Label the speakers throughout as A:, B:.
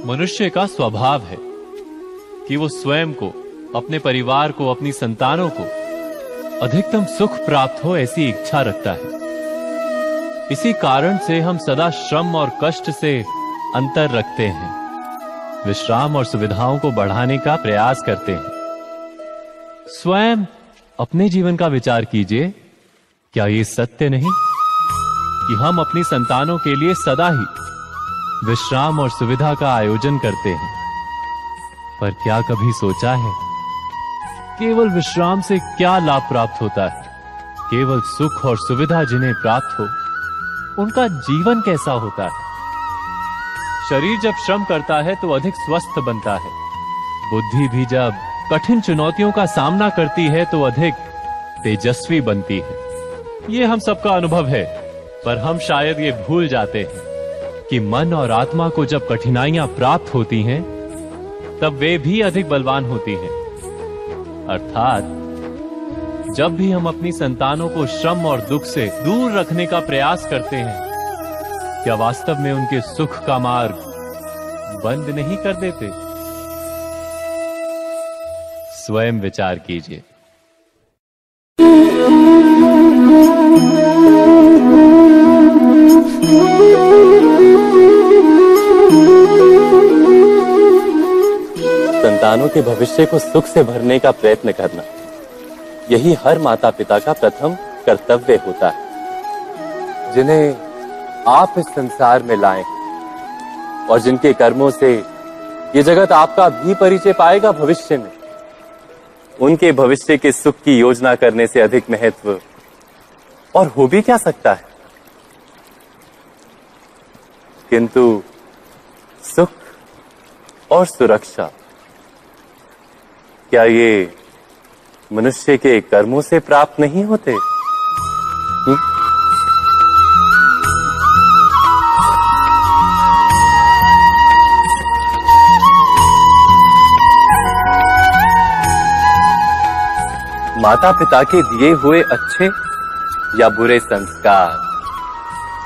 A: मनुष्य का स्वभाव है कि वो स्वयं को, अपने परिवार को, अपनी संतानों को अधिकतम सुख प्राप्त हो ऐसी इच्छा रखता है। इसी कारण से हम सदा श्रम और कष्ट से अंतर रखते हैं, विश्राम और सुविधाओं को बढ़ाने का प्रयास करते हैं। स्वयं अपने जीवन का विचार कीजिए, क्या ये सत्य नहीं कि हम अपनी संतानों के लिए सदा ही विश्राम और सुविधा का आयोजन करते हैं? पर क्या कभी सोचा है केवल विश्राम से क्या लाभ प्राप्त होता है? केवल सुख और सुविधा जिन्हें प्राप्त हो उनका जीवन कैसा होता है? शरीर जब श्रम करता है तो अधिक स्वस्थ बनता है। बुद्धि भी जब कठिन चुनौतियों का सामना करती है तो अधिक तेजस्वी बनती है। ये हम सबका अनुभव है, पर हम शायद ये भूल जाते हैं कि मन और आत्मा को जब कठिनाइयां प्राप्त होती हैं तब वे भी अधिक बलवान होती हैं। अर्थात जब भी हम अपनी संतानों को श्रम और दुख से दूर रखने का प्रयास करते हैं, क्या वास्तव में उनके सुख का मार्ग बंद नहीं कर देते? स्वयं विचार कीजिए।
B: संतानों के भविष्य को सुख से भरने का प्रयत्न करना, यही हर माता पिता का प्रथम कर्तव्य होता है, जिन्हें आप इस संसार में लाए और जिनके कर्मों से ये जगत आपका भी परिचय पाएगा भविष्य में। उनके भविष्य के सुख की योजना करने से अधिक महत्व और हो भी क्या सकता है? किंतु सुख और सुरक्षा, क्या ये मनुष्य के कर्मों से प्राप्त नहीं होते? माता पिता के दिए हुए अच्छे या बुरे संस्कार,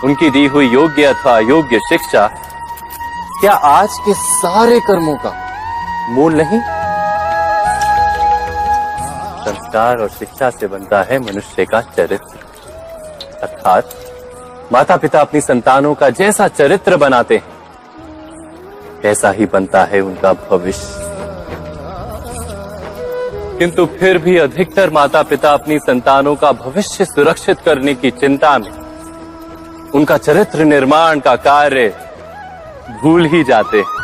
B: उनकी दी हुई योग्य अथवा अयोग्य शिक्षा, क्या आज के सारे कर्मों का मूल नहीं? संस्कार और शिक्षा से बनता है मनुष्य का चरित्र। अर्थात माता पिता अपनी संतानों का जैसा चरित्र बनाते हैं, ऐसा ही बनता है उनका भविष्य। किंतु फिर भी अधिकतर माता पिता अपनी संतानों का भविष्य सुरक्षित करने की चिंता में उनका चरित्र निर्माण का कार्य भूल ही जाते हैं।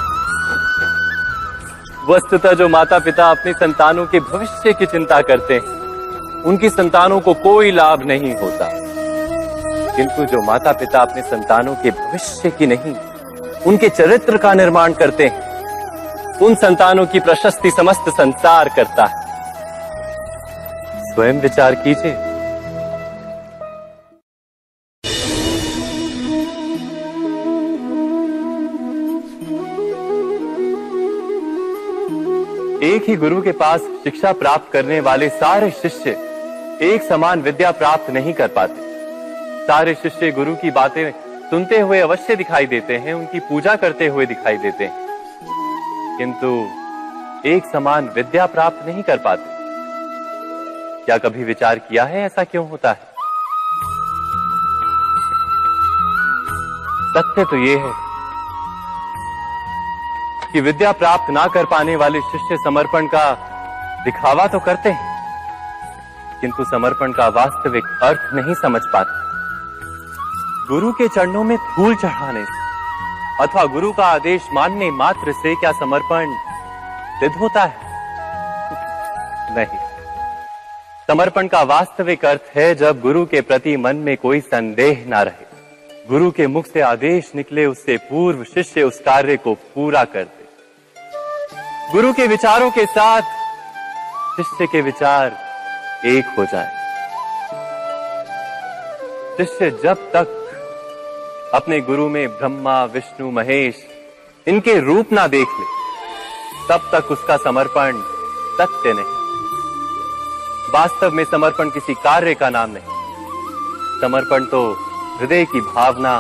B: वस्तुतः जो माता पिता अपनी संतानों के भविष्य की चिंता करते हैं, उनकी संतानों को कोई लाभ नहीं होता। किंतु जो माता पिता अपने संतानों के भविष्य की नहीं, उनके चरित्र का निर्माण करते हैं, उन संतानों की प्रशस्ति समस्त संसार करता है। स्वयं विचार कीजिए। एक ही गुरु के पास शिक्षा प्राप्त करने वाले सारे शिष्य एक समान विद्या प्राप्त नहीं कर पाते। सारे शिष्य गुरु की बातें सुनते हुए अवश्य दिखाई देते हैं, उनकी पूजा करते हुए दिखाई देते हैं, किंतु एक समान विद्या प्राप्त नहीं कर पाते। क्या कभी विचार किया है ऐसा क्यों होता है? सत्य तो यह है कि विद्या प्राप्त ना कर पाने वाले शिष्य समर्पण का दिखावा तो करते हैं, किंतु समर्पण का वास्तविक अर्थ नहीं समझ पाते। गुरु के चरणों में फूल चढ़ाने से अथवा गुरु का आदेश मानने मात्र से क्या समर्पण सिद्ध होता है? नहीं। समर्पण का वास्तविक अर्थ है जब गुरु के प्रति मन में कोई संदेह ना रहे, गुरु के मुख से आदेश निकले उससे पूर्व शिष्य उस कार्य को पूरा कर दे। गुरु के विचारों के साथ शिष्य के विचार एक हो जाए। शिष्य जब तक अपने गुरु में ब्रह्मा विष्णु महेश इनके रूप ना देख ले, तब तक उसका समर्पण सत्य नहीं। वास्तव में समर्पण किसी कार्य का नाम नहीं, समर्पण तो हृदय की भावना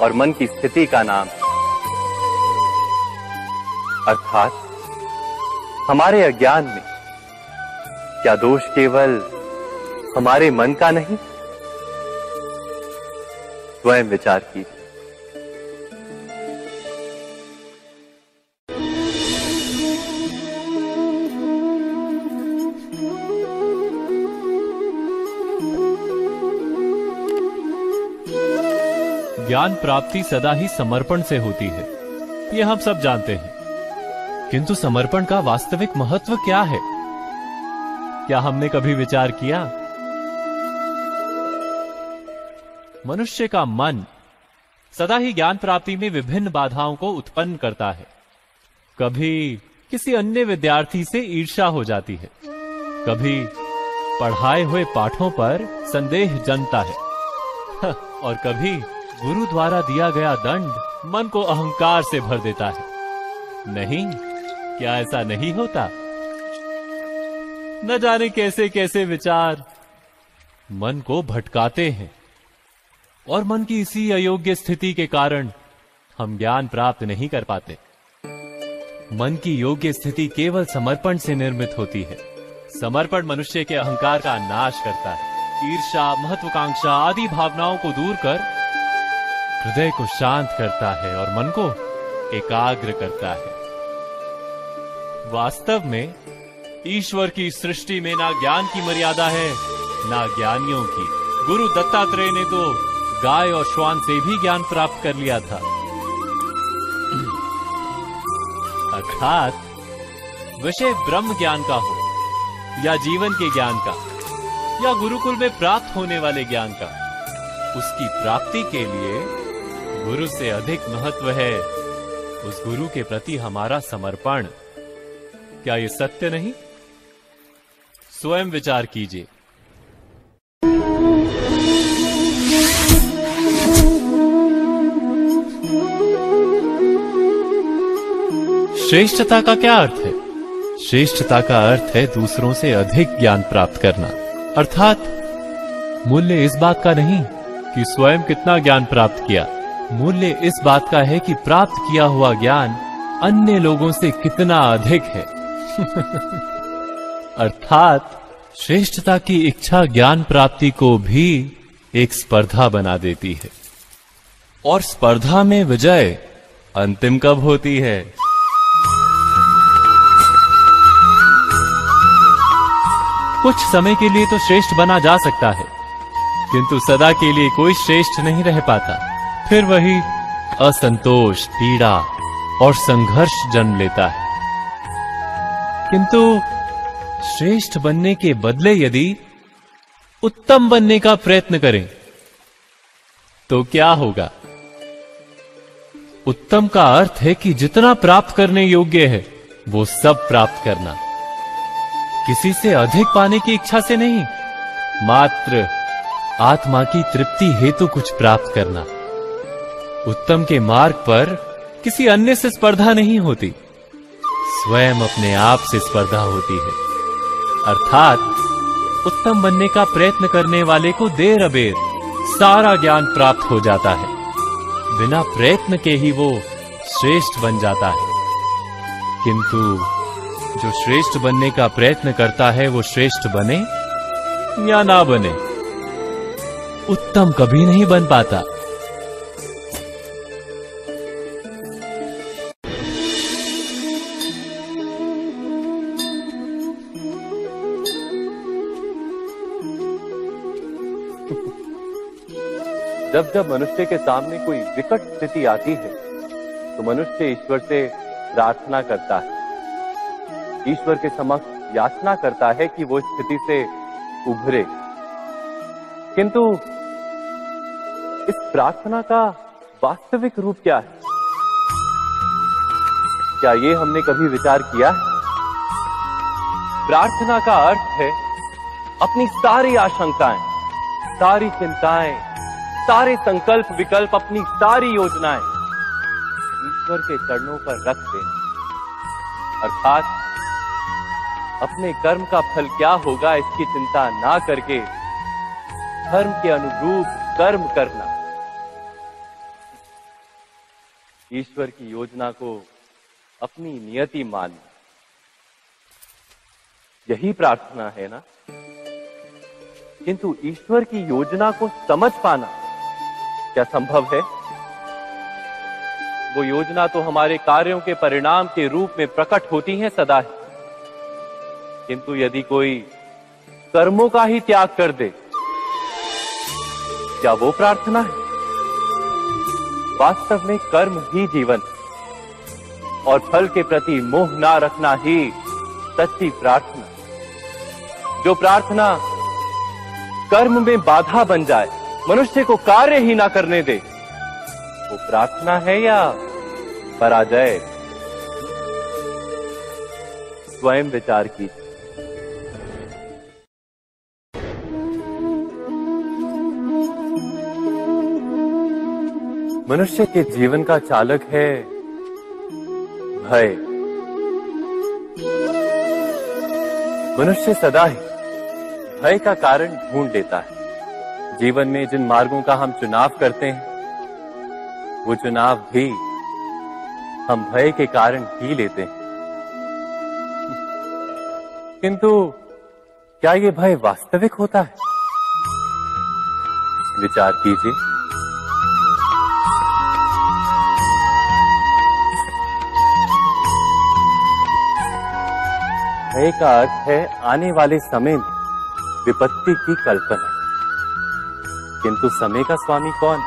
B: और मन की स्थिति का नाम है। अर्थात हमारे अज्ञान में क्या दोष केवल हमारे मन का नहीं? स्वयं विचार कीजिए।
A: ज्ञान प्राप्ति सदा ही समर्पण से होती है, ये हम सब जानते हैं। किंतु समर्पण का वास्तविक महत्व क्या है? क्या हमने कभी विचार किया? मनुष्य का मन सदा ही ज्ञान प्राप्ति में विभिन्न बाधाओं को उत्पन्न करता है। कभी किसी अन्य विद्यार्थी से ईर्ष्या हो जाती है, कभी पढ़ाए हुए पाठों पर संदेह जन्मता है और कभी गुरु द्वारा दिया गया दंड मन को अहंकार से भर देता है। नहीं, क्या ऐसा नहीं होता? न जाने कैसे कैसे विचार मन को भटकाते हैं और मन की इसी अयोग्य स्थिति के कारण हम ज्ञान प्राप्त नहीं कर पाते। मन की योग्य स्थिति केवल समर्पण से निर्मित होती है। समर्पण मनुष्य के अहंकार का नाश करता है। ईर्ष्या, महत्वाकांक्षा आदि भावनाओं को दूर कर हृदय को शांत करता है और मन को एकाग्र करता है। वास्तव में ईश्वर की सृष्टि में ना ज्ञान की मर्यादा है, ना ज्ञानियों की। गुरु दत्तात्रेय ने तो गाय और श्वान से भी ज्ञान प्राप्त कर लिया था। अर्थात विषय ब्रह्म ज्ञान का हो या जीवन के ज्ञान का या गुरुकुल में प्राप्त होने वाले ज्ञान का, उसकी प्राप्ति के लिए गुरु से अधिक महत्व है उस गुरु के प्रति हमारा समर्पण। क्या ये सत्य नहीं? स्वयं विचार कीजिए। श्रेष्ठता का क्या अर्थ है? श्रेष्ठता का अर्थ है दूसरों से अधिक ज्ञान प्राप्त करना। अर्थात मूल्य इस बात का नहीं कि स्वयं कितना ज्ञान प्राप्त किया, मूल्य इस बात का है कि प्राप्त किया हुआ ज्ञान अन्य लोगों से कितना अधिक है। अर्थात श्रेष्ठता की इच्छा ज्ञान प्राप्ति को भी एक स्पर्धा बना देती है। और स्पर्धा में विजय अंतिम कब होती है? कुछ समय के लिए तो श्रेष्ठ बना जा सकता है, किंतु सदा के लिए कोई श्रेष्ठ नहीं रह पाता। फिर वही असंतोष, पीड़ा और संघर्ष जन्म लेता है। किंतु श्रेष्ठ बनने के बदले यदि उत्तम बनने का प्रयत्न करें तो क्या होगा? उत्तम का अर्थ है कि जितना प्राप्त करने योग्य है वो सब प्राप्त करना, किसी से अधिक पाने की इच्छा से नहीं, मात्र आत्मा की तृप्ति हेतु कुछ प्राप्त करना। उत्तम के मार्ग पर किसी अन्य से स्पर्धा नहीं होती, स्वयं अपने आप से स्पर्धा होती है। अर्थात उत्तम बनने का प्रयत्न करने वाले को देर अबेर सारा ज्ञान प्राप्त हो जाता है। बिना प्रयत्न के ही वो श्रेष्ठ बन जाता है। किंतु जो श्रेष्ठ बनने का प्रयत्न करता है वो श्रेष्ठ बने या ना बने, उत्तम कभी नहीं बन पाता।
B: जब जब मनुष्य के सामने कोई विकट स्थिति आती है तो मनुष्य ईश्वर से प्रार्थना करता है, ईश्वर के समक्ष याचना करता है कि वो स्थिति से उभरे। किंतु इस प्रार्थना का वास्तविक रूप क्या है? क्या ये हमने कभी विचार किया है? प्रार्थना का अर्थ है अपनी सारी आशंकाएं, सारी चिंताएं, सारे संकल्प विकल्प, अपनी सारी योजनाएं ईश्वर के चरणों पर रख देना। अर्थात अपने कर्म का फल क्या होगा इसकी चिंता ना करके धर्म के अनुरूप कर्म करना, ईश्वर की योजना को अपनी नियति मानना, यही प्रार्थना है ना। किंतु ईश्वर की योजना को समझ पाना क्या संभव है? वो योजना तो हमारे कार्यों के परिणाम के रूप में प्रकट होती है सदा ही, किंतु यदि कोई कर्मों का ही त्याग कर दे, क्या वो प्रार्थना है? वास्तव में कर्म ही जीवन और फल के प्रति मोह ना रखना ही सच्ची प्रार्थना। जो प्रार्थना कर्म में बाधा बन जाए, मनुष्य को कार्य ही ना करने दे, वो प्रार्थना है या पराजय? स्वयं विचार कीजिए। मनुष्य के जीवन का चालक है भय। मनुष्य सदा ही भय का कारण ढूंढ लेता है। जीवन में जिन मार्गों का हम चुनाव करते हैं, वो चुनाव भी हम भय के कारण ही लेते हैं। किंतु क्या ये भय वास्तविक होता है? विचार कीजिए। भय का अर्थ है आने वाले समय में विपत्ति की कल्पना। किंतु समय का स्वामी कौन?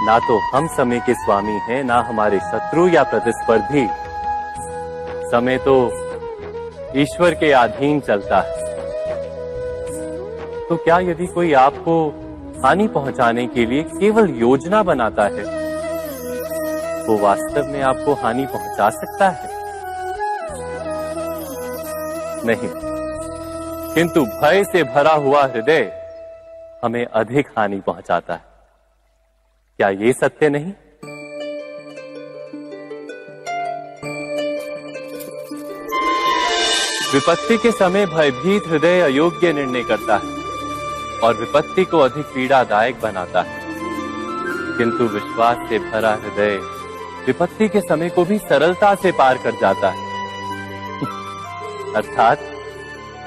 B: ना तो हम समय के स्वामी हैं, ना हमारे शत्रु या प्रतिस्पर्धी। समय तो ईश्वर के अधीन चलता है। तो क्या यदि कोई आपको हानि पहुंचाने के लिए केवल योजना बनाता है, वो वास्तव में आपको हानि पहुंचा सकता है? नहीं। किंतु भय से भरा हुआ हृदय हमें अधिक हानि पहुंचाता है। क्या ये सत्य नहीं? विपत्ति के समय भयभीत हृदय अयोग्य निर्णय करता है और विपत्ति को अधिक पीड़ादायक बनाता है। किंतु विश्वास से भरा हृदय विपत्ति के समय को भी सरलता से पार कर जाता है। अर्थात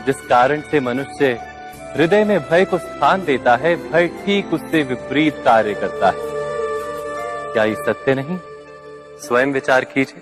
B: जिस कारण से मनुष्य हृदय में भय को स्थान देता है, भय ठीक उससे विपरीत कार्य करता है। क्या ये सत्य नहीं? स्वयं विचार कीजिए।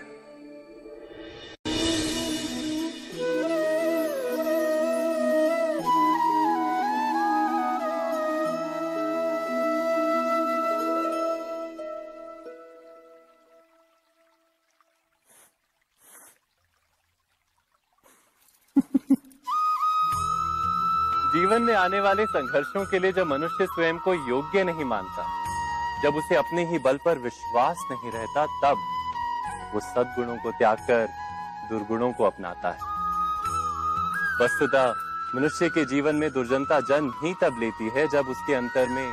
B: जीवन में आने वाले संघर्षों के लिए जब मनुष्य स्वयं को योग्य नहीं मानता, जब उसे अपने ही बल पर विश्वास नहीं रहता, तब वो सद्गुणों को त्याग कर दुर्गुणों को अपनाता है। वस्तुतः मनुष्य के जीवन में दुर्जनता जन्म ही तब लेती है जब उसके अंतर में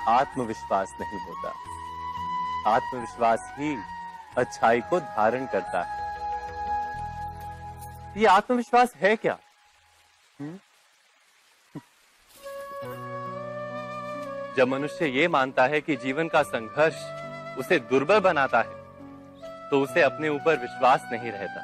B: आत्मविश्वास नहीं होता। आत्मविश्वास ही अच्छाई को धारण करता है। ये आत्मविश्वास है क्या? जब मनुष्य ये मानता है कि जीवन का संघर्ष उसे दुर्बल बनाता है, तो उसे अपने ऊपर विश्वास नहीं रहता।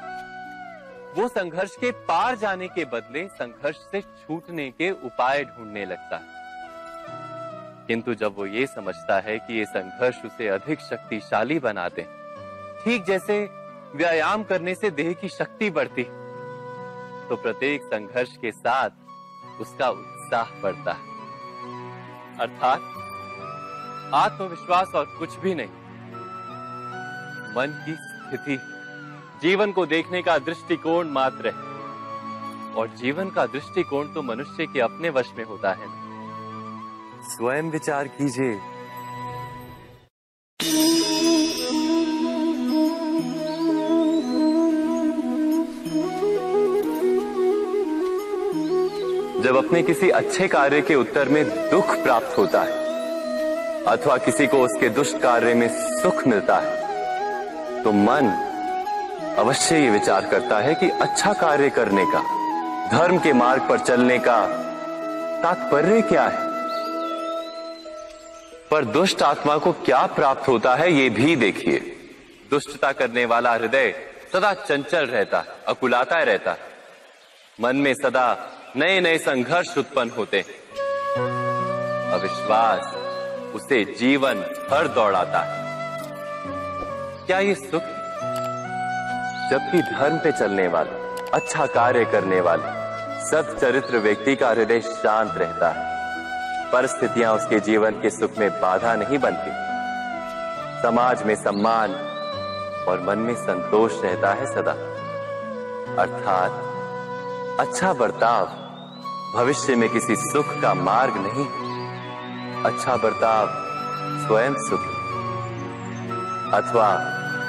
B: वो संघर्ष के पार जाने के बदले संघर्ष से छूटने के उपाय ढूंढने लगता है। किंतु जब वो ये समझता है कि ये संघर्ष उसे अधिक शक्तिशाली बनाते हैं, ठीक जैसे व्यायाम करने से देह की शक्ति बढ़ती, तो प्रत्येक संघर्ष के साथ उसका उत्साह बढ़ता है। अर्थात आत्मविश्वास और कुछ भी नहीं, मन की स्थिति, जीवन को देखने का दृष्टिकोण मात्र है। और जीवन का दृष्टिकोण तो मनुष्य के अपने वश में होता है। स्वयं विचार कीजिए। जब अपने किसी अच्छे कार्य के उत्तर में दुख प्राप्त होता है अथवा किसी को उसके दुष्ट कार्य में सुख मिलता है, तो मन अवश्य ये विचार करता है कि अच्छा कार्य करने का, धर्म के मार्ग पर चलने का तात्पर्य क्या है। पर दुष्ट आत्मा को क्या प्राप्त होता है ये भी देखिए। दुष्टता करने वाला हृदय सदा चंचल रहता है, अकुलाता रहता है। मन में सदा नए नए संघर्ष उत्पन्न होते हैं। अविश्वास उसे जीवन भर दौड़ाता है। क्या ये सुख है? जबकि धर्म पे चलने वाले, अच्छा कार्य करने वाले, सत् चरित्र व्यक्ति का हृदय शांत रहता है। परिस्थितियां उसके जीवन के सुख में बाधा नहीं बनती। समाज में सम्मान और मन में संतोष रहता है सदा। अर्थात अच्छा बर्ताव भविष्य में किसी सुख का मार्ग नहीं। अच्छा बर्ताव स्वयं सुख, अथवा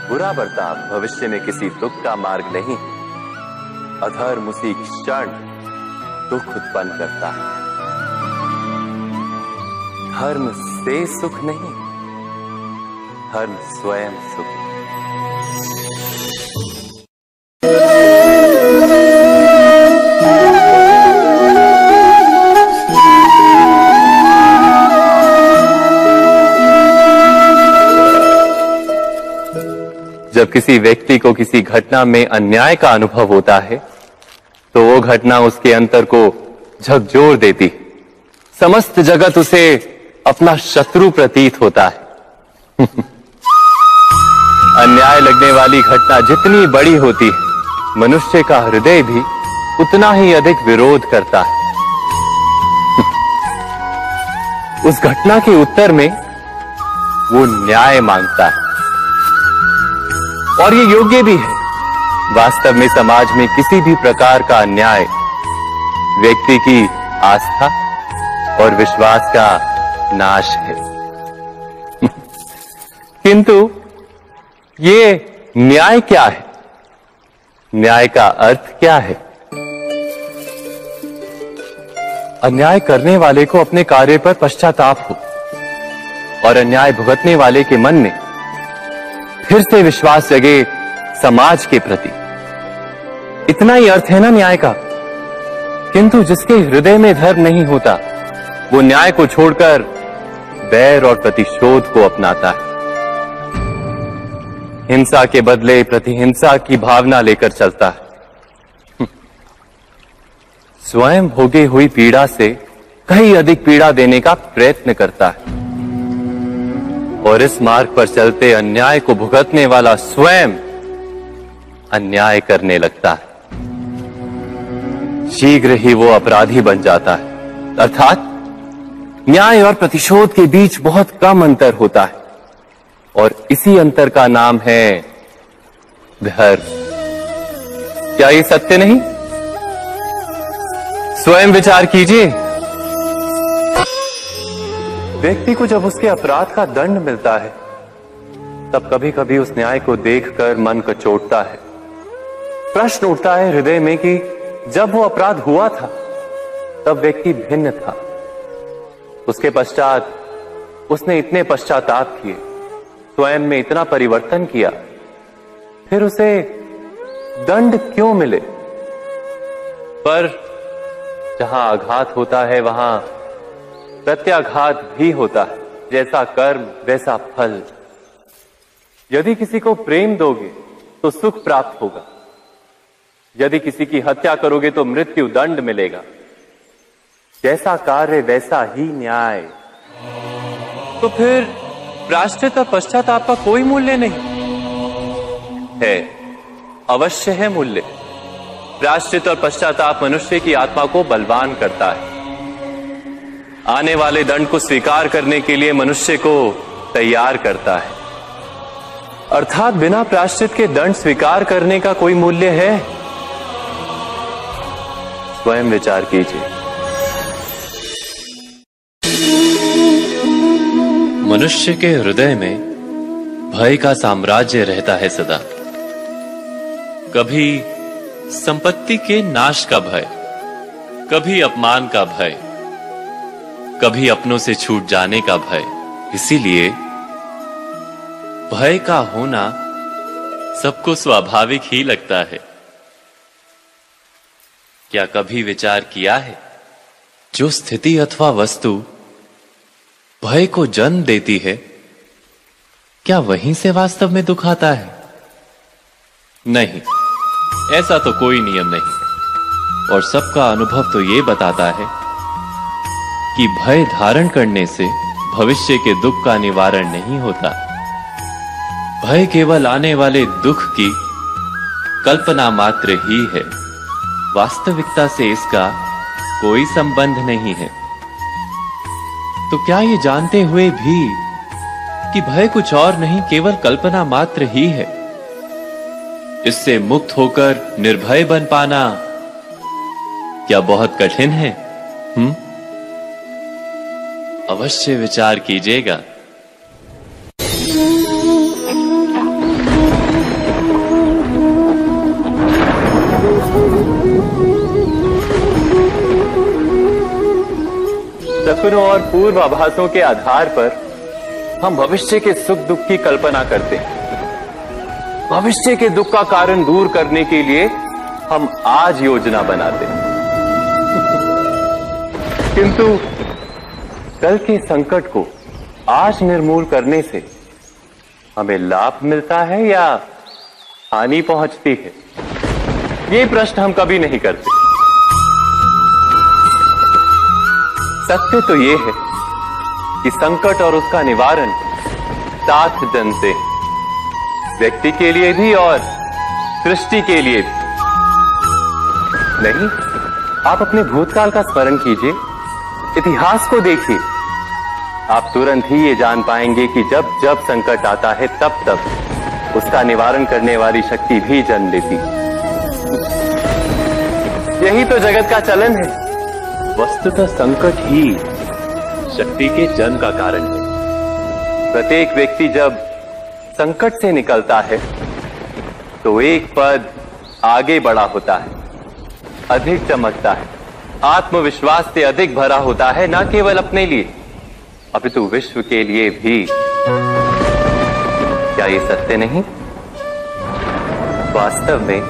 B: बुरा बर्ताव भविष्य में किसी दुख का मार्ग नहीं। अधर्म उसी क्षण दुख उत्पन्न करता है। धर्म से सुख नहीं, धर्म स्वयं सुख। जब किसी व्यक्ति को किसी घटना में अन्याय का अनुभव होता है तो वो घटना उसके अंतर को झकझोर देती। समस्त जगत उसे अपना शत्रु प्रतीत होता है। अन्याय लगने वाली घटना जितनी बड़ी होती है, मनुष्य का हृदय भी उतना ही अधिक विरोध करता है। उस घटना के उत्तर में वो न्याय मांगता है, और ये योग्य भी है। वास्तव में समाज में किसी भी प्रकार का अन्याय व्यक्ति की आस्था और विश्वास का नाश है। किंतु ये न्याय क्या है? न्याय का अर्थ क्या है? अन्याय करने वाले को अपने कार्य पर पश्चाताप हो और अन्याय भुगतने वाले के मन में फिर से विश्वास जगे समाज के प्रति। इतना ही अर्थ है ना न्याय का। किंतु जिसके हृदय में धर्म नहीं होता, वो न्याय को छोड़कर बैर और प्रतिशोध को अपनाता है। हिंसा के बदले प्रतिहिंसा की भावना लेकर चलता है। स्वयं भोगी हुई पीड़ा से कहीं अधिक पीड़ा देने का प्रयत्न करता है, और इस मार्ग पर चलते अन्याय को भुगतने वाला स्वयं अन्याय करने लगता है। शीघ्र ही वो अपराधी बन जाता है। अर्थात न्याय और प्रतिशोध के बीच बहुत कम अंतर होता है, और इसी अंतर का नाम है धर्म। क्या ये सत्य नहीं? स्वयं विचार कीजिए। व्यक्ति को जब उसके अपराध का दंड मिलता है, तब कभी कभी उस न्याय को देखकर मन कचोटता है। प्रश्न उठता है हृदय में कि जब वो अपराध हुआ था तब व्यक्ति भिन्न था। उसके पश्चात उसने इतने पश्चाताप किए, स्वयं में इतना परिवर्तन किया, फिर उसे दंड क्यों मिले? पर जहां आघात होता है वहां प्रत्याघात भी होता है। जैसा कर्म वैसा फल। यदि किसी को प्रेम दोगे तो सुख प्राप्त होगा, यदि किसी की हत्या करोगे तो मृत्यु दंड मिलेगा। जैसा कार्य वैसा ही न्याय। तो फिर प्रायश्चित और पश्चाताप का कोई मूल्य नहीं है? अवश्य है मूल्य। प्रायश्चित और पश्चाताप मनुष्य की आत्मा को बलवान करता है। आने वाले दंड को स्वीकार करने के लिए मनुष्य को तैयार करता है। अर्थात बिना प्रायश्चित के दंड स्वीकार करने का कोई मूल्य है? स्वयं विचार कीजिए।
A: मनुष्य के हृदय में भय का साम्राज्य रहता है सदा। कभी संपत्ति के नाश का भय, कभी अपमान का भय, कभी अपनों से छूट जाने का भय। इसीलिए भय का होना सबको स्वाभाविक ही लगता है। क्या कभी विचार किया है, जो स्थिति अथवा वस्तु भय को जन्म देती है, क्या वहीं से वास्तव में दुख आता है? नहीं, ऐसा तो कोई नियम नहीं। और सबका अनुभव तो यह बताता है कि भय धारण करने से भविष्य के दुख का निवारण नहीं होता। भय केवल आने वाले दुख की कल्पना मात्र ही है, वास्तविकता से इसका कोई संबंध नहीं है। तो क्या ये जानते हुए भी कि भय कुछ और नहीं, केवल कल्पना मात्र ही है, इससे मुक्त होकर निर्भय बन पाना क्या बहुत कठिन है? अवश्य विचार कीजिएगा।
B: सपनों और पूर्वाभासों के आधार पर हम भविष्य के सुख दुख की कल्पना करते हैं। भविष्य के दुख का कारण दूर करने के लिए हम आज योजना बनाते हैं, किंतु कल के संकट को आज निर्मूल करने से हमें लाभ मिलता है या हानि पहुंचती है, ये प्रश्न हम कभी नहीं करते। सत्य तो यह है कि संकट और उसका निवारण साथ जनते हैं, व्यक्ति के लिए भी और सृष्टि के लिए भी। नहीं, आप अपने भूतकाल का स्मरण कीजिए, इतिहास को देखिए, आप तुरंत ही ये जान पाएंगे कि जब जब संकट आता है तब तब उसका निवारण करने वाली शक्ति भी जन्म लेती है। यही तो जगत का चलन है। वस्तुतः संकट ही शक्ति के जन्म का कारण है। प्रत्येक व्यक्ति जब संकट से निकलता है तो एक पद आगे बढ़ा होता है, अधिक चमकता है, आत्मविश्वास से अधिक भरा होता है, न केवल अपने लिए अपितु विश्व के लिए भी। क्या ये सत्य नहीं? वास्तव में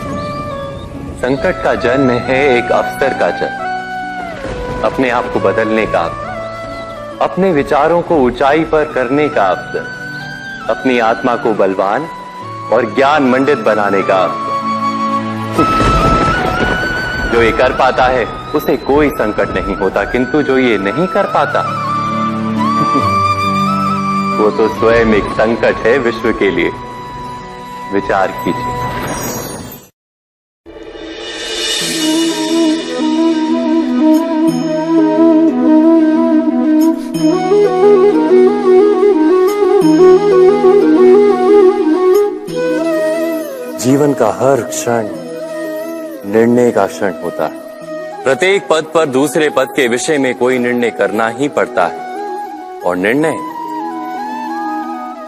B: संकट का जन्म है एक अवसर का जन्म, अपने आप को बदलने का अवसर, अपने विचारों को ऊंचाई पर करने का अवसर, अपनी आत्मा को बलवान और ज्ञान मंडित बनाने का अवसर। जो ये कर पाता है उसे कोई संकट नहीं होता, किंतु जो ये नहीं कर पाता वो तो स्वयं एक संकट है विश्व के लिए। विचार कीजिए। जीवन का हर क्षण निर्णय का क्षण होता है। प्रत्येक पद पर दूसरे पद के विषय में कोई निर्णय करना ही पड़ता है, और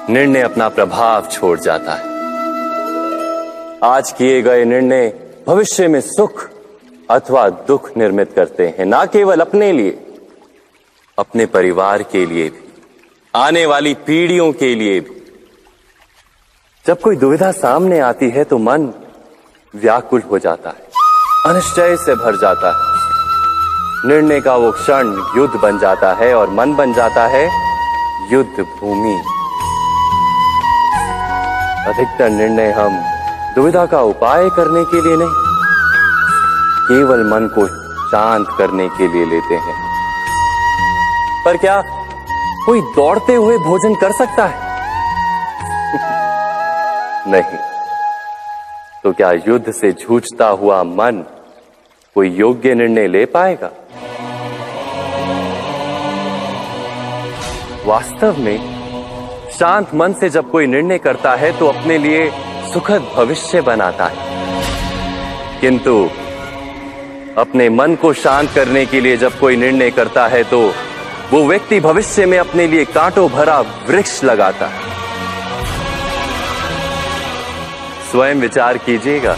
B: निर्णय अपना प्रभाव छोड़ जाता है। आज किए गए निर्णय भविष्य में सुख अथवा दुख निर्मित करते हैं, ना केवल अपने लिए, अपने परिवार के लिए भी, आने वाली पीढ़ियों के लिए भी। जब कोई दुविधा सामने आती है तो मन व्याकुल हो जाता है, अनिश्चय से भर जाता है। निर्णय का वो क्षण युद्ध बन जाता है और मन बन जाता है युद्ध भूमि। अधिकतर निर्णय हम दुविधा का उपाय करने के लिए नहीं, केवल मन को शांत करने के लिए लेते हैं। पर क्या कोई दौड़ते हुए भोजन कर सकता है? नहीं। तो क्या युद्ध से जूझता हुआ मन कोई योग्य निर्णय ले पाएगा? वास्तव में शांत मन से जब कोई निर्णय करता है तो अपने लिए सुखद भविष्य बनाता है, किंतु अपने मन को शांत करने के लिए जब कोई निर्णय करता है तो वो व्यक्ति भविष्य में अपने लिए कांटों भरा वृक्ष लगाता है। स्वयं विचार कीजिएगा।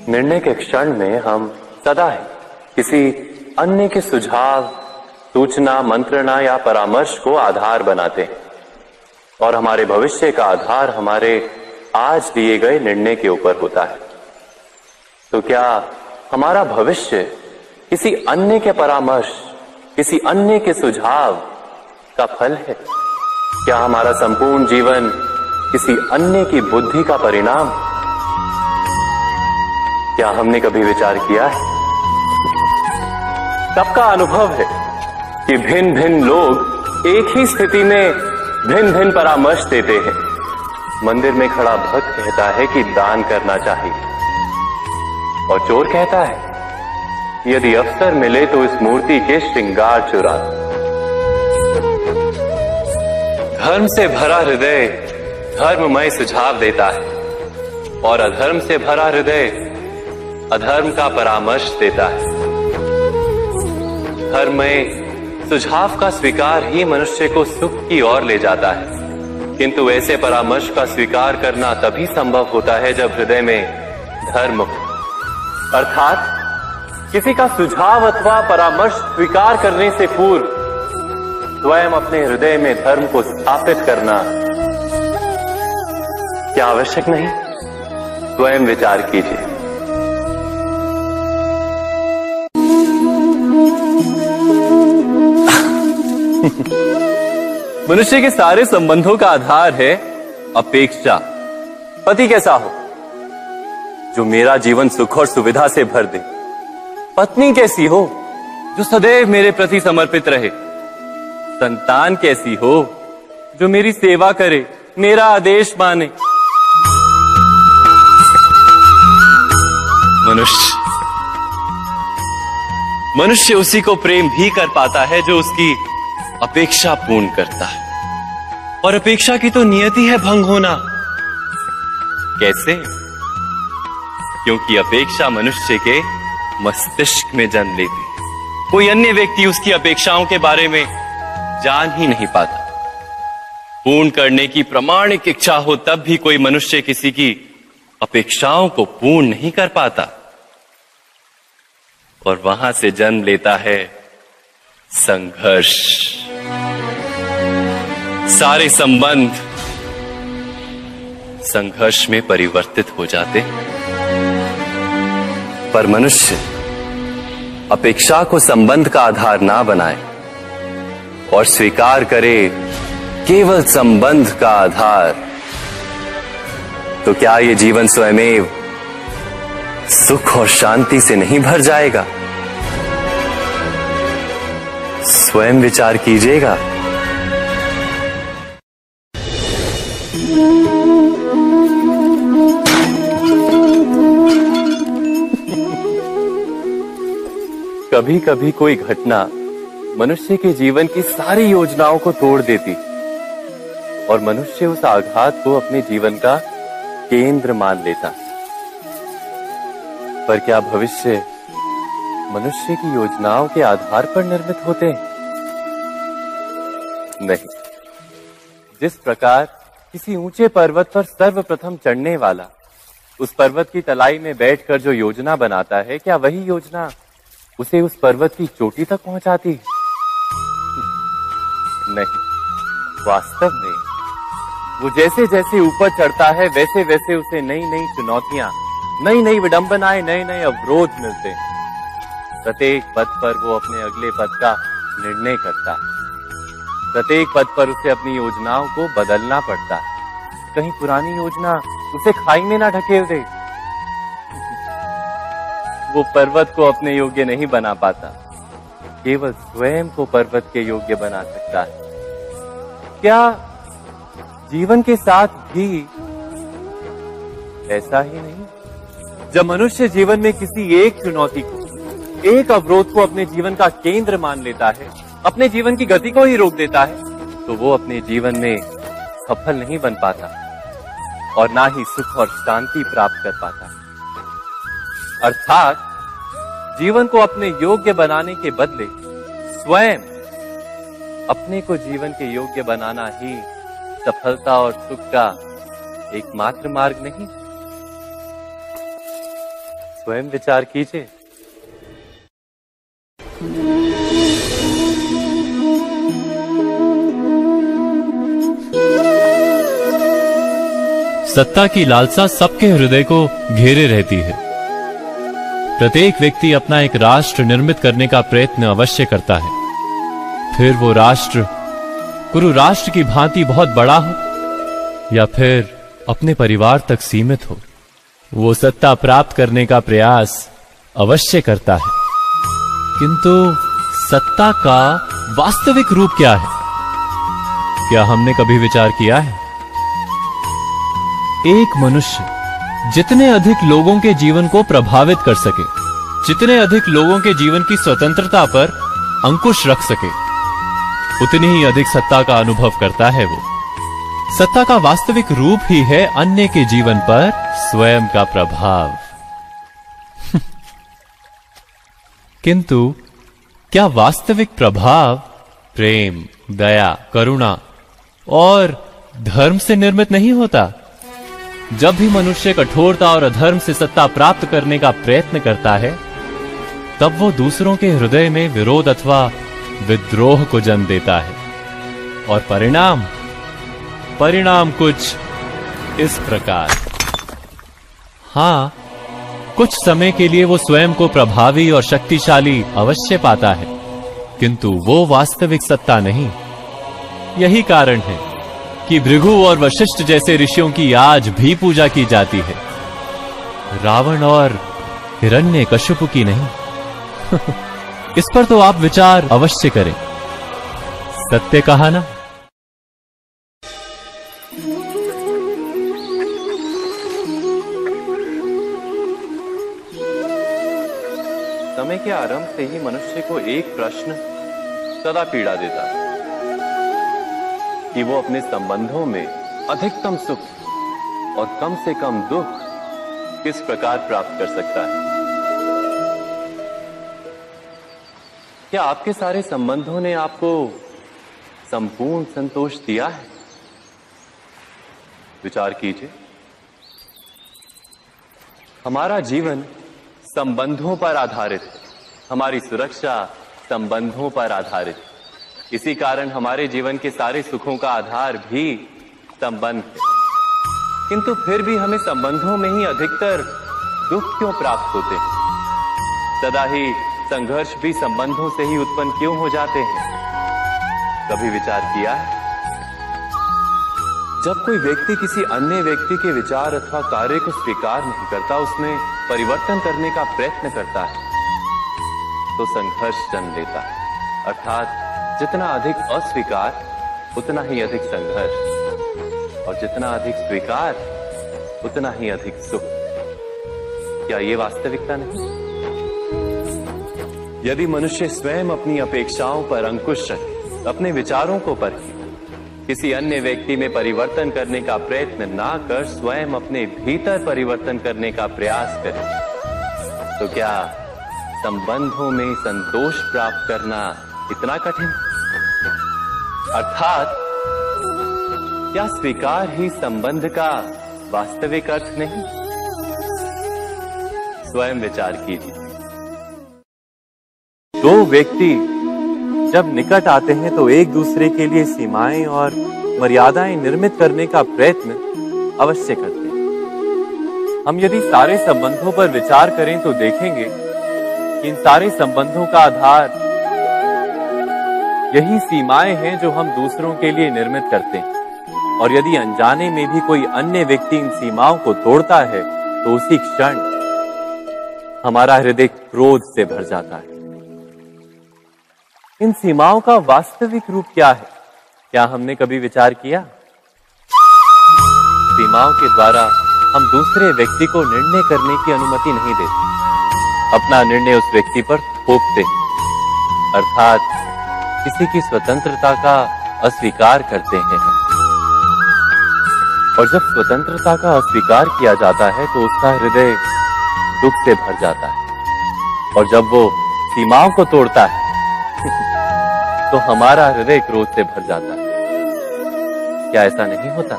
B: निर्णय के क्षण में हम सदा ही किसी अन्य के सुझाव सूचना, मंत्रणा या परामर्श को आधार बनाते हैं और हमारे भविष्य का आधार हमारे आज लिए गए निर्णय के ऊपर होता है। तो क्या हमारा भविष्य किसी अन्य के परामर्श, किसी अन्य के सुझाव का फल है? क्या हमारा संपूर्ण जीवन किसी अन्य की बुद्धि का परिणाम? क्या हमने कभी विचार किया है? सबका अनुभव है कि भिन्न भिन्न लोग एक ही स्थिति में भिन्न भिन्न परामर्श देते हैं। मंदिर में खड़ा भक्त कहता है कि दान करना चाहिए और चोर कहता है यदि अवसर मिले तो इस मूर्ति के श्रृंगार चुरा। धर्म से भरा हृदय धर्ममय सुझाव देता है और अधर्म से भरा हृदय अधर्म का परामर्श देता है। धर्ममय सुझाव का स्वीकार ही मनुष्य को सुख की ओर ले जाता है, किंतु ऐसे परामर्श का स्वीकार करना तभी संभव होता है जब हृदय में धर्म हो। अर्थात किसी का सुझाव अथवा परामर्श स्वीकार करने से पूर्व स्वयं अपने हृदय में धर्म को स्थापित करना क्या आवश्यक नहीं? स्वयं विचार कीजिए। मनुष्य के सारे संबंधों का आधार है अपेक्षा। पति कैसा हो जो मेरा जीवन सुख और सुविधा से भर दे? पत्नी कैसी हो जो सदैव मेरे प्रति समर्पित रहे? संतान कैसी हो जो मेरी सेवा करे, मेरा आदेश माने? मनुष्य उसी को प्रेम भी कर पाता है जो उसकी अपेक्षा पूर्ण करता है, और अपेक्षा की तो नियति है भंग होना। कैसे? क्योंकि अपेक्षा मनुष्य के मस्तिष्क में जन्म लेती है। कोई अन्य व्यक्ति उसकी अपेक्षाओं के बारे में जान ही नहीं पाता। पूर्ण करने की प्रामाणिक इच्छा हो तब भी कोई मनुष्य किसी की अपेक्षाओं को पूर्ण नहीं कर पाता, और वहां से जन्म लेता है संघर्ष। सारे संबंध संघर्ष में परिवर्तित हो जाते हैं। पर मनुष्य अपेक्षा को संबंध का आधार ना बनाए और स्वीकार करे केवल संबंध का आधार, तो क्या ये जीवन स्वयमेव सुख और शांति से नहीं भर जाएगा? स्वयं विचार कीजिएगा। कभी कभी कोई घटना मनुष्य के जीवन की सारी योजनाओं को तोड़ देती और मनुष्य उस आघात को अपने जीवन का केंद्र मान लेता। पर क्या भविष्य मनुष्य की योजनाओं के आधार पर निर्मित होते हैं? नहीं। जिस प्रकार किसी ऊंचे पर्वत पर सर्वप्रथम चढ़ने वाला उस पर्वत की तलाई में बैठकर जो योजना बनाता है, क्या वही योजना उसे उस पर्वत की चोटी तक पहुंचाती है? नहीं। वास्तव में वो जैसे जैसे ऊपर चढ़ता है वैसे वैसे उसे नई नई चुनौतियां, नई नई विडंबनाएं, नए नए अवरोध मिलते हैं। प्रत्येक पद पर वो अपने अगले पद का निर्णय करता है। प्रत्येक पद पर उसे अपनी योजनाओं को बदलना पड़ता है। कहीं पुरानी योजना उसे खाई में ना ढकेल दे। वो पर्वत को अपने योग्य नहीं बना पाता, केवल स्वयं को पर्वत के योग्य बना सकता है। क्या जीवन के साथ भी ऐसा ही नहीं? जब मनुष्य जीवन में किसी एक चुनौती को, एक अवरोध को अपने जीवन का केंद्र मान लेता है, अपने जीवन की गति को ही रोक देता है, तो वो अपने जीवन में सफल नहीं बन पाता और ना ही सुख और शांति प्राप्त कर पाता। अर्थात जीवन को अपने योग्य बनाने के बदले स्वयं अपने को जीवन के योग्य बनाना ही सफलता और सुख का एकमात्र मार्ग नहीं। स्वयं विचार कीजिए।
A: सत्ता की लालसा सबके हृदय को घेरे रहती है। प्रत्येक व्यक्ति अपना एक राष्ट्र निर्मित करने का प्रयत्न अवश्य करता है। फिर वो राष्ट्र कुरु राष्ट्र की भांति बहुत बड़ा हो या फिर अपने परिवार तक सीमित हो, वो सत्ता प्राप्त करने का प्रयास अवश्य करता है। किंतु सत्ता का वास्तविक रूप क्या है? क्या हमने कभी विचार किया है? एक मनुष्य जितने अधिक लोगों के जीवन को प्रभावित कर सके, जितने अधिक लोगों के जीवन की स्वतंत्रता पर अंकुश रख सके, उतनी ही अधिक सत्ता का अनुभव करता है वो। सत्ता का वास्तविक रूप ही है अन्य के जीवन पर स्वयं का प्रभाव। किंतु क्या वास्तविक प्रभाव प्रेम, दया, करुणा और धर्म से निर्मित नहीं होता? जब भी मनुष्य कठोरता और अधर्म से सत्ता प्राप्त करने का प्रयत्न करता है, तब वो दूसरों के हृदय में विरोध अथवा विद्रोह को जन्म देता है। और परिणाम कुछ इस प्रकार। हां, कुछ समय के लिए वो स्वयं को प्रभावी और शक्तिशाली अवश्य पाता है, किंतु वो वास्तविक सत्ता नहीं। यही कारण है कि भृगु और वशिष्ठ जैसे ऋषियों की आज भी पूजा की जाती है, रावण और हिरण्यकशिपु की नहीं। इस पर तो आप विचार अवश्य करें। सत्य कहा ना?
B: समय के आरंभ से ही मनुष्य को एक प्रश्न सदा पीड़ा देता है कि वो अपने संबंधों में अधिकतम सुख और कम से कम दुख किस प्रकार प्राप्त कर सकता है। क्या आपके सारे संबंधों ने आपको संपूर्ण संतोष दिया है? विचार कीजिए। हमारा जीवन संबंधों पर आधारित है, हमारी सुरक्षा संबंधों पर आधारित है। इसी कारण हमारे जीवन के सारे सुखों का आधार भी संबंध है। किंतु फिर भी हमें संबंधों में ही अधिकतर दुख क्यों प्राप्त होते हैं? सदा ही संघर्ष भी संबंधों से ही उत्पन्न क्यों हो जाते हैं? कभी विचार किया है? जब कोई व्यक्ति किसी अन्य व्यक्ति के विचार अथवा कार्य को स्वीकार नहीं करता, उसमें परिवर्तन करने का प्रयत्न करता है, तो संघर्ष जन्म लेता है। अर्थात जितना अधिक अस्वीकार उतना ही अधिक संघर्ष, और जितना अधिक स्वीकार उतना ही अधिक सुख। क्या ये वास्तविकता नहीं? यदि मनुष्य स्वयं अपनी अपेक्षाओं पर अंकुश रखे, अपने विचारों को परखे, किसी अन्य व्यक्ति में परिवर्तन करने का प्रयत्न ना कर स्वयं अपने भीतर परिवर्तन करने का प्रयास करे, तो क्या संबंधों में संतोष प्राप्त करना इतना कठिन? अर्थात क्या स्वीकार ही संबंध का वास्तविक अर्थ नहीं? स्वयं विचार कीजिए। दो व्यक्ति जब निकट आते हैं तो एक दूसरे के लिए सीमाएं और मर्यादाएं निर्मित करने का प्रयत्न अवश्य करते हैं। हम यदि सारे संबंधों पर विचार करें तो देखेंगे कि इन सारे संबंधों का आधार यही सीमाएं हैं जो हम दूसरों के लिए निर्मित करते हैं। और यदि अनजाने में भी कोई अन्य व्यक्ति इन सीमाओं को तोड़ता है तो उसी क्षण हमारा हृदय क्रोध से भर जाता है। इन सीमाओं का वास्तविक रूप क्या है? क्या हमने कभी विचार किया? सीमाओं के द्वारा हम दूसरे व्यक्ति को निर्णय करने की अनुमति नहीं देते, अपना निर्णय उस व्यक्ति पर थोपते, अर्थात किसी की स्वतंत्रता का अस्वीकार करते हैं हम। और जब स्वतंत्रता का अस्वीकार किया जाता है तो उसका हृदय दुख से भर जाता है, और जब वो सीमाओं को तोड़ता है तो हमारा हृदय क्रोध से भर जाता है। क्या ऐसा नहीं होता?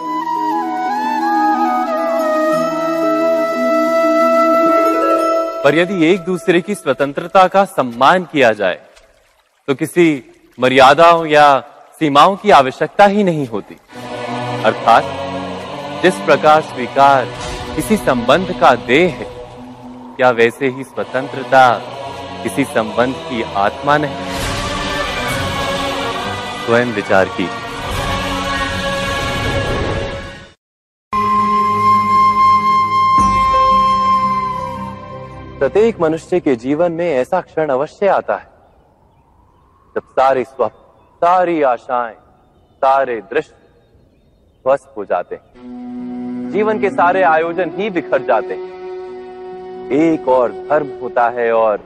B: पर यदि एक दूसरे की स्वतंत्रता का सम्मान किया जाए तो किसी मर्यादाओं या सीमाओं की आवश्यकता ही नहीं होती। अर्थात जिस प्रकार स्वीकार किसी संबंध का देह है, क्या वैसे ही स्वतंत्रता किसी संबंध की आत्मा नहीं? स्वयं विचार कीजिए। प्रत्येक मनुष्य के जीवन में ऐसा क्षण अवश्य आता है जब सारे स्वप्न, सारी आशाएं, सारे दृश्य ध्वस्त हो जाते हैं। जीवन के सारे आयोजन ही बिखर जाते हैं। एक और धर्म होता है और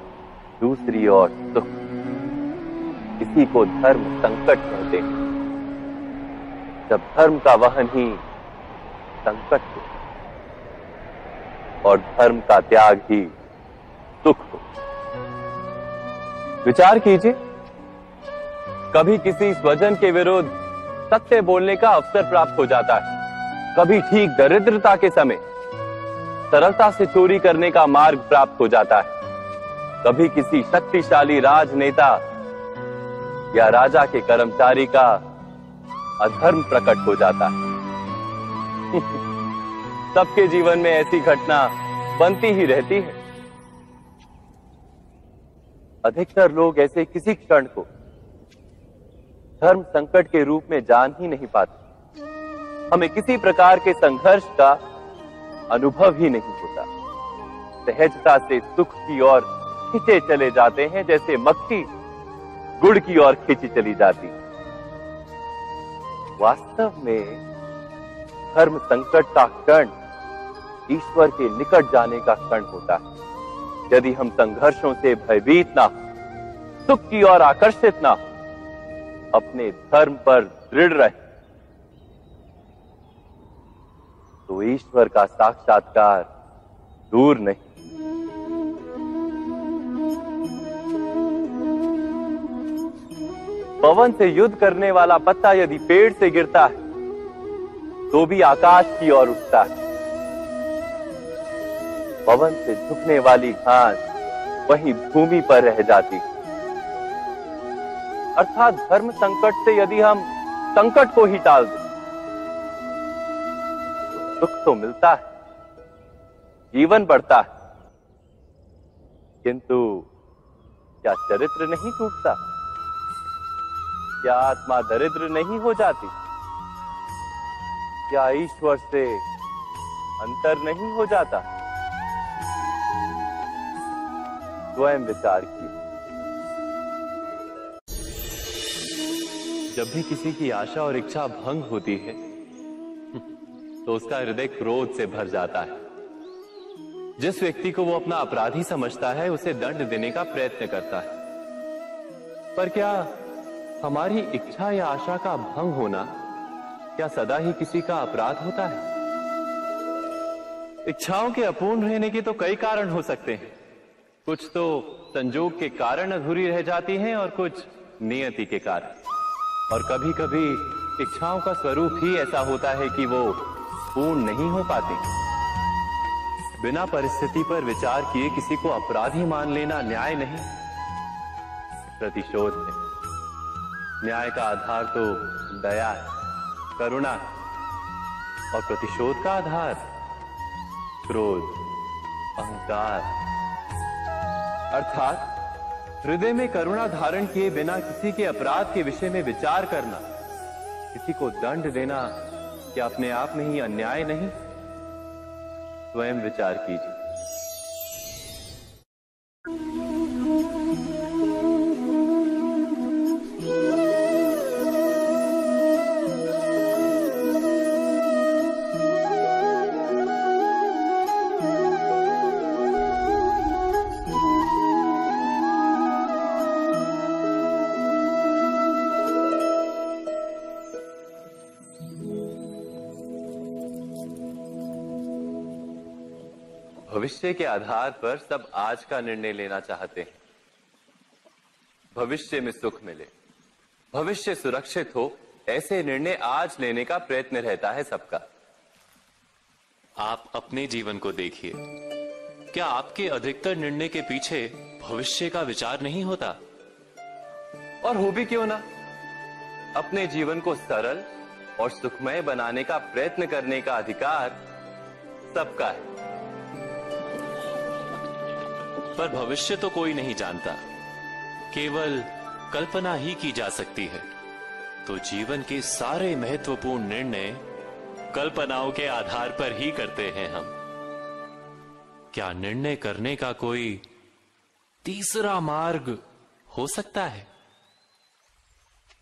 B: दूसरी ओर सुख। इसी को धर्म संकट कहते हैं। जब धर्म का वहन ही संकट हो और धर्म का त्याग ही सुख हो। विचार कीजिए, कभी किसी स्वजन के विरुद्ध सत्य बोलने का अवसर प्राप्त हो जाता है, कभी ठीक दरिद्रता के समय सरलता से चोरी करने का मार्ग प्राप्त हो जाता है, कभी किसी शक्तिशाली राजनेता या राजा के कर्मचारी का अधर्म प्रकट हो जाता है। सबके जीवन में ऐसी घटना बनती ही रहती है। अधिकतर लोग ऐसे किसी क्षण को धर्म संकट के रूप में जान ही नहीं पाते। हमें किसी प्रकार के संघर्ष का अनुभव ही नहीं होता। सहजता से सुख की ओर खींचे चले जाते हैं, जैसे मक्खी गुड़ की ओर खींची चली जाती। वास्तव में धर्म संकट का क्षण ईश्वर के निकट जाने का क्षण होता है। यदि हम संघर्षों से भयभीत ना हो, सुख की ओर आकर्षित ना हो, अपने धर्म पर दृढ़ रहे, तो ईश्वर का साक्षात्कार दूर नहीं। पवन से युद्ध करने वाला पत्ता यदि पेड़ से गिरता है तो भी आकाश की ओर उठता है। पवन से झुकने वाली घास वहीं भूमि पर रह जाती। अर्थात धर्म संकट से यदि हम संकट को ही टाल दें तो सुख तो मिलता है, जीवन बढ़ता है, किंतु क्या चरित्र नहीं टूटता? क्या आत्मा दरिद्र नहीं हो जाती? क्या ईश्वर से अंतर नहीं हो जाता? स्वयं विचार कीजिए। जब भी किसी की आशा और इच्छा भंग होती है तो उसका हृदय क्रोध से भर जाता है। जिस व्यक्ति को वो अपना अपराधी समझता है उसे दंड देने का प्रयत्न करता है। पर क्या हमारी इच्छा या आशा का भंग होना क्या सदा ही किसी का अपराध होता है? इच्छाओं के अपूर्ण रहने के तो कई कारण हो सकते हैं। कुछ तो संजोग के कारण अधूरी रह जाती हैं और कुछ नियति के कारण। और कभी कभी इच्छाओं का स्वरूप ही ऐसा होता है कि वो पूर्ण नहीं हो पाती। बिना परिस्थिति पर विचार किए किसी को अपराधी मान लेना न्याय नहीं, प्रतिशोध है। न्याय का आधार तो दया है, करुणा है, और प्रतिशोध का आधार क्रोध, अहंकार। अर्थात हृदय में करुणा धारण किए बिना किसी के अपराध के विषय में विचार करना, किसी को दंड देना, क्या अपने आप में ही अन्याय नहीं? स्वयं विचार कीजिए। भविष्य के आधार पर सब आज का निर्णय लेना चाहते हैं। भविष्य में सुख मिले, भविष्य सुरक्षित हो, ऐसे निर्णय आज लेने का प्रयत्न रहता है सबका।
A: आप अपने जीवन को देखिए, क्या आपके अधिकतर निर्णय के पीछे भविष्य का विचार नहीं होता?
B: और हो भी क्यों ना। अपने जीवन को सरल और सुखमय बनाने का प्रयत्न करने का अधिकार सबका है।
A: पर भविष्य तो कोई नहीं जानता, केवल कल्पना ही की जा सकती है। तो जीवन के सारे महत्वपूर्ण निर्णय कल्पनाओं के आधार पर ही करते हैं हम। क्या निर्णय करने का कोई तीसरा मार्ग हो सकता है?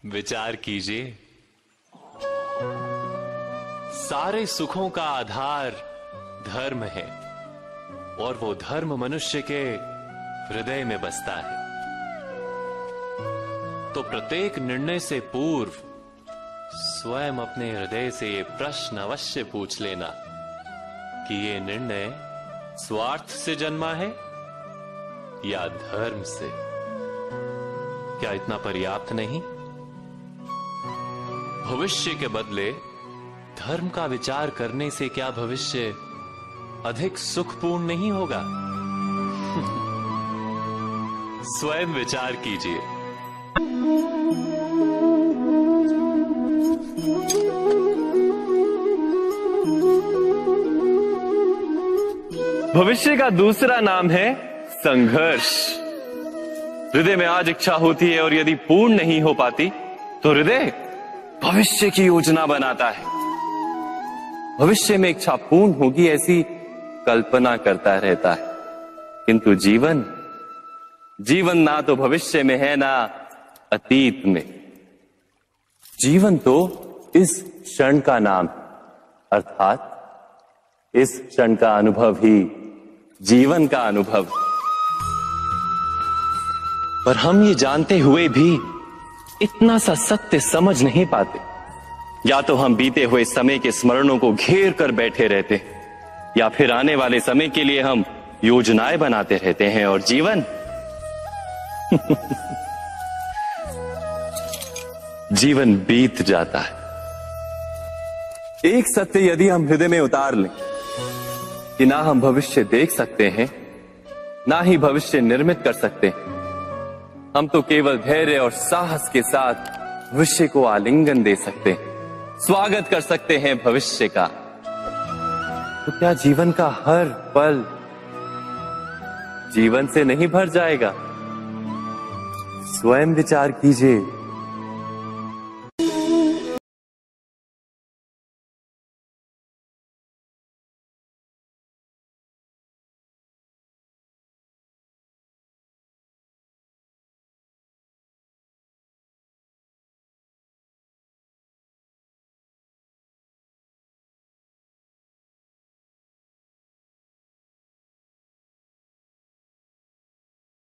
A: विचार कीजिए। सारे सुखों का आधार धर्म है, और वो धर्म मनुष्य के हृदय में बसता है। तो प्रत्येक निर्णय से पूर्व स्वयं अपने हृदय से ये प्रश्न अवश्य पूछ लेना कि ये निर्णय स्वार्थ से जन्मा है या धर्म से। क्या इतना पर्याप्त नहीं? भविष्य के बदले धर्म का विचार करने से क्या भविष्य अधिक सुखपूर्ण नहीं होगा? स्वयं विचार कीजिए।
B: भविष्य का दूसरा नाम है संघर्ष। हृदय में आज इच्छा होती है और यदि पूर्ण नहीं हो पाती तो हृदय भविष्य की योजना बनाता है। भविष्य में इच्छा पूर्ण होगी ऐसी कल्पना करता रहता है, किंतु जीवन ना तो भविष्य में है ना अतीत में। जीवन तो इस क्षण का नाम, अर्थात इस क्षण का अनुभव ही जीवन का अनुभव। पर हम ये जानते हुए भी इतना सा सत्य समझ नहीं पाते। या तो हम बीते हुए समय के स्मरणों को घेर कर बैठे रहते हैं, या फिर आने वाले समय के लिए हम योजनाएं बनाते रहते हैं, और जीवन जीवन बीत जाता है। एक सत्य यदि हम हृदय में उतार लें कि ना हम भविष्य देख सकते हैं, ना ही भविष्य निर्मित कर सकते हैं, हम तो केवल धैर्य और साहस के साथ भविष्य को आलिंगन दे सकते हैं, स्वागत कर सकते हैं भविष्य का। तो क्या जीवन का हर पल जीवन से नहीं भर जाएगा? स्वयं विचार कीजिए।